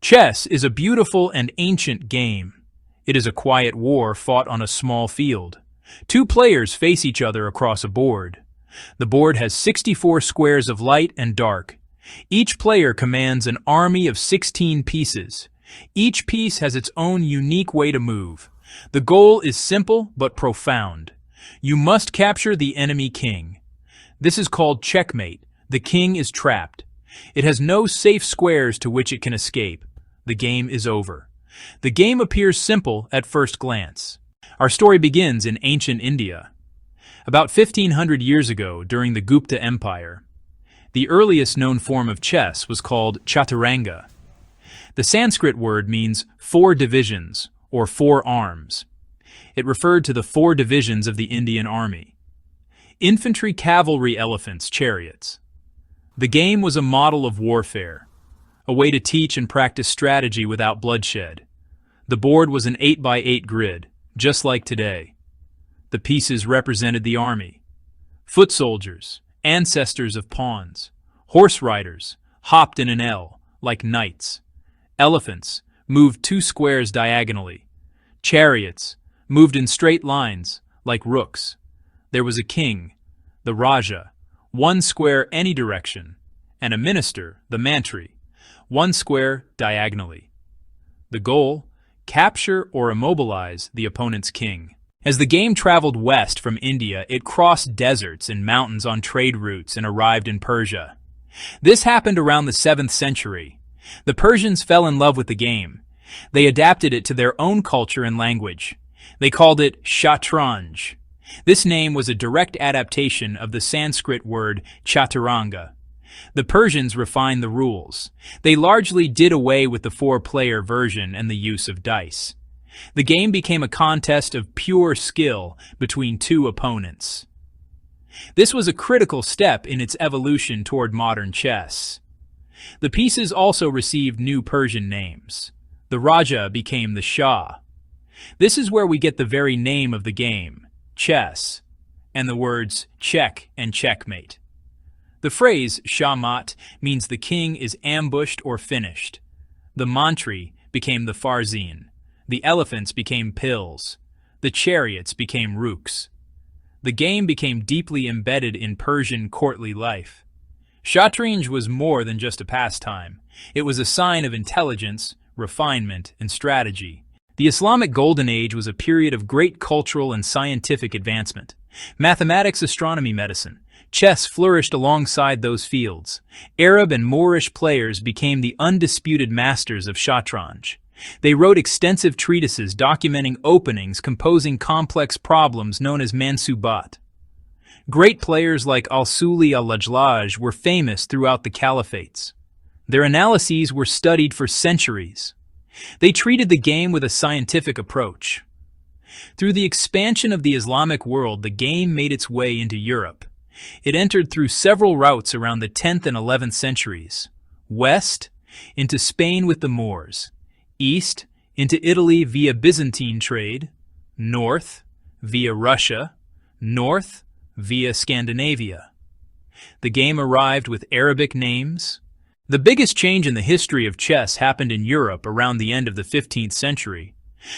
Chess is a beautiful and ancient game. It is a quiet war fought on a small field. Two players face each other across a board. The board has 64 squares of light and dark. Each player commands an army of 16 pieces. Each piece has its own unique way to move. The goal is simple but profound. You must capture the enemy king. This is called checkmate. The king is trapped. It has no safe squares to which it can escape. The game is over. The game appears simple at first glance. Our story begins in ancient India. About 1500 years ago, during the Gupta Empire, the earliest known form of chess was called Chaturanga. The Sanskrit word means four divisions, or four arms. It referred to the four divisions of the Indian army. Infantry, cavalry, elephants, chariots. The game was a model of warfare, a way to teach and practice strategy without bloodshed. The board was an 8x8 grid, just like today. The pieces represented the army. Foot soldiers, ancestors of pawns. Horse riders, hopped in an L, like knights. Elephants moved two squares diagonally. Chariots moved in straight lines, like rooks. There was a king, the Raja, one square any direction, and a minister, the mantri, one square diagonally. The goal: capture or immobilize the opponent's king. As the game traveled west from India, it crossed deserts and mountains on trade routes and arrived in Persia. This happened around the 7th century. The Persians fell in love with the game. They adapted it to their own culture and language. They called it Shatranj. This name was a direct adaptation of the Sanskrit word Chaturanga. The Persians refined the rules. They largely did away with the four-player version and the use of dice. The game became a contest of pure skill between two opponents. This was a critical step in its evolution toward modern chess. The pieces also received new Persian names. The Raja became the Shah. This is where we get the very name of the game, chess, and the words check and checkmate. The phrase Shahmat means the king is ambushed or finished. The mantri became the farzin. The elephants became pills. The chariots became rooks. The game became deeply embedded in Persian courtly life. Shatranj was more than just a pastime. It was a sign of intelligence, refinement, and strategy. The Islamic Golden Age was a period of great cultural and scientific advancement. Mathematics, astronomy, medicine. Chess flourished alongside those fields. Arab and Moorish players became the undisputed masters of Shatranj. They wrote extensive treatises documenting openings, composing complex problems known as mansubat. Great players like al-Suli al-Lajlaj were famous throughout the caliphates. Their analyses were studied for centuries. They treated the game with a scientific approach. Through the expansion of the Islamic world, the game made its way into Europe. It entered through several routes around the 10th and 11th centuries. West, into Spain with the Moors. East, into Italy via Byzantine trade. North, via Russia. North, via Scandinavia. The game arrived with Arabic names. The biggest change in the history of chess happened in Europe around the end of the 15th century.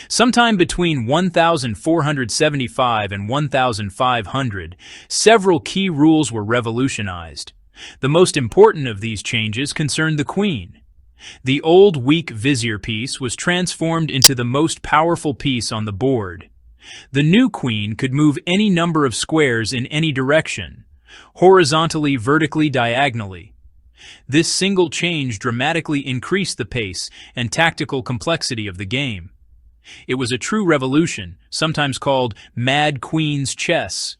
Sometime between 1475 and 1500, several key rules were revolutionized. The most important of these changes concerned the queen. The old weak vizier piece was transformed into the most powerful piece on the board. The new queen could move any number of squares in any direction, horizontally, vertically, diagonally. This single change dramatically increased the pace and tactical complexity of the game. It was a true revolution, sometimes called Mad Queen's Chess.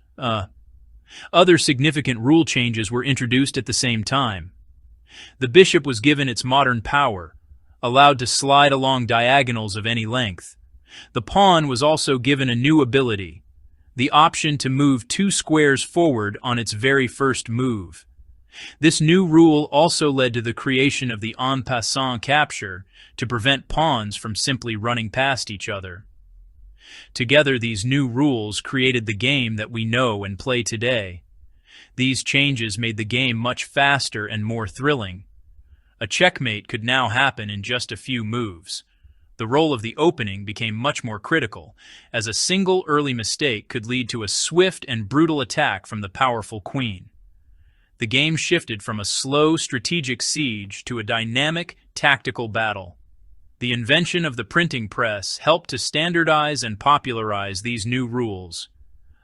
Other significant rule changes were introduced at the same time. The bishop was given its modern power, allowed to slide along diagonals of any length. The pawn was also given a new ability, the option to move two squares forward on its very first move. This new rule also led to the creation of the en passant capture to prevent pawns from simply running past each other. Together, these new rules created the game that we know and play today. These changes made the game much faster and more thrilling. A checkmate could now happen in just a few moves. The role of the opening became much more critical, as a single early mistake could lead to a swift and brutal attack from the powerful queen. The game shifted from a slow strategic siege to a dynamic, tactical battle. The invention of the printing press helped to standardize and popularize these new rules.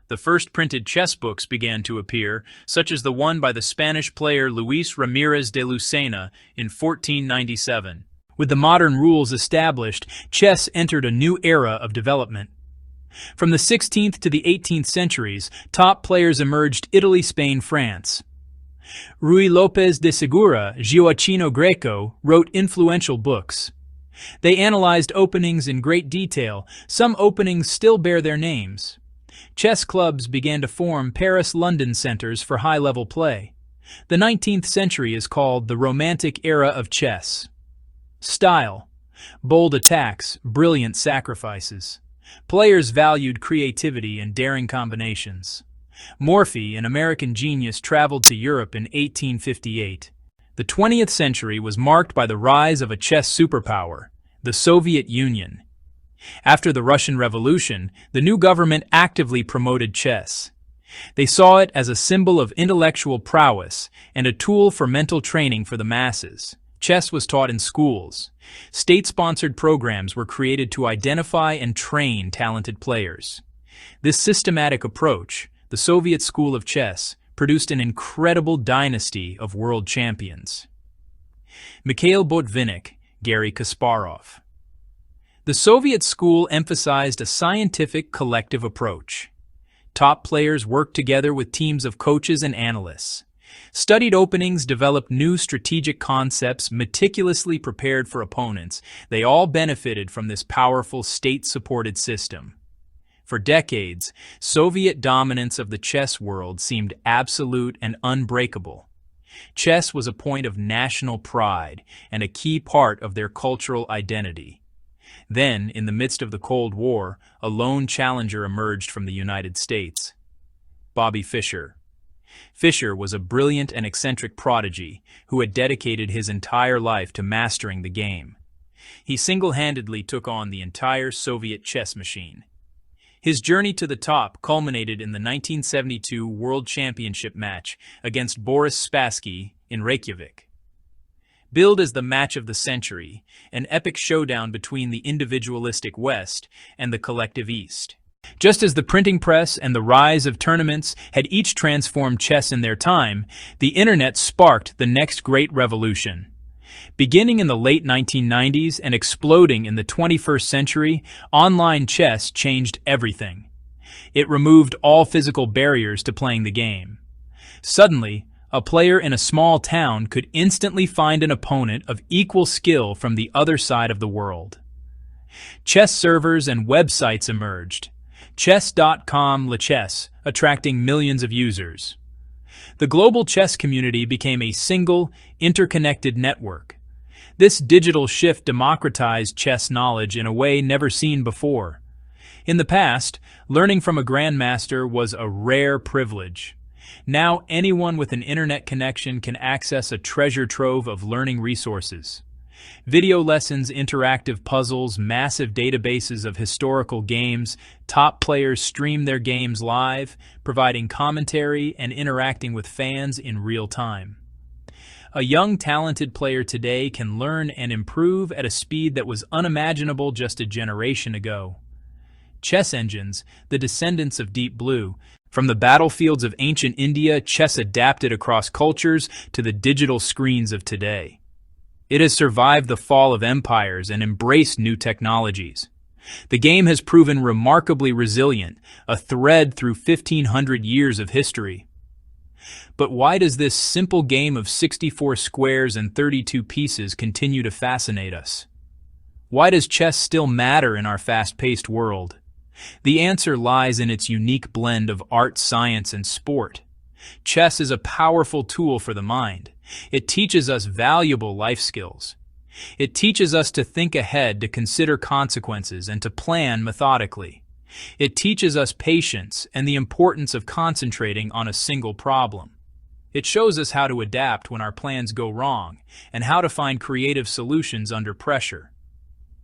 The first printed chess books began to appear, such as the one by the Spanish player Luis Ramirez de Lucena in 1497. With the modern rules established, chess entered a new era of development. From the 16th to the 18th centuries, top players emerged: Italy, Spain, France. Ruy López de Segura, Gioacchino Greco wrote influential books. They analyzed openings in great detail. Some openings still bear their names. Chess clubs began to form Paris-London centers for high-level play. The 19th century is called the Romantic Era of chess. Style: bold attacks, brilliant sacrifices. Players valued creativity and daring combinations. Morphy, an American genius, traveled to Europe in 1858. The 20th century was marked by the rise of a chess superpower, the Soviet Union. After the Russian Revolution, the new government actively promoted chess. They saw it as a symbol of intellectual prowess and a tool for mental training for the masses. Chess was taught in schools. State-sponsored programs were created to identify and train talented players. This systematic approach, the Soviet School of Chess, produced an incredible dynasty of world champions. Mikhail Botvinnik, Garry Kasparov. The Soviet school emphasized a scientific, collective approach. Top players worked together with teams of coaches and analysts. Studied openings developed new strategic concepts meticulously prepared for opponents. They all benefited from this powerful state-supported system. For decades, Soviet dominance of the chess world seemed absolute and unbreakable. Chess was a point of national pride and a key part of their cultural identity. Then, in the midst of the Cold War, a lone challenger emerged from the United States: Bobby Fischer. Fischer was a brilliant and eccentric prodigy who had dedicated his entire life to mastering the game. He single-handedly took on the entire Soviet chess machine. His journey to the top culminated in the 1972 World Championship match against Boris Spassky in Reykjavik. Billed as the match of the century, an epic showdown between the individualistic West and the collective East. Just as the printing press and the rise of tournaments had each transformed chess in their time, the internet sparked the next great revolution. Beginning in the late 1990s and exploding in the 21st century, online chess changed everything. It removed all physical barriers to playing the game. Suddenly, a player in a small town could instantly find an opponent of equal skill from the other side of the world. Chess servers and websites emerged. Chess.com Lichess, attracting millions of users. The global chess community became a single, interconnected network. This digital shift democratized chess knowledge in a way never seen before. In the past, learning from a grandmaster was a rare privilege. Now anyone with an internet connection can access a treasure trove of learning resources. Video lessons, interactive puzzles, massive databases of historical games. Top players stream their games live, providing commentary and interacting with fans in real time. A young, talented player today can learn and improve at a speed that was unimaginable just a generation ago. Chess engines, the descendants of Deep Blue. From the battlefields of ancient India, chess adapted across cultures to the digital screens of today. It has survived the fall of empires and embraced new technologies. The game has proven remarkably resilient, a thread through 1,500 years of history. But why does this simple game of 64 squares and 32 pieces continue to fascinate us? Why does chess still matter in our fast-paced world? The answer lies in its unique blend of art, science, and sport. Chess is a powerful tool for the mind. It teaches us valuable life skills. It teaches us to think ahead, to consider consequences, and to plan methodically. It teaches us patience and the importance of concentrating on a single problem. It shows us how to adapt when our plans go wrong and how to find creative solutions under pressure.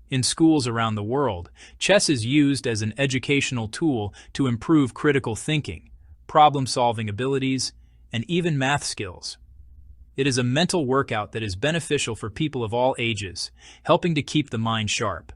In schools around the world, chess is used as an educational tool to improve critical thinking, problem-solving abilities, and even math skills. It is a mental workout that is beneficial for people of all ages, helping to keep the mind sharp.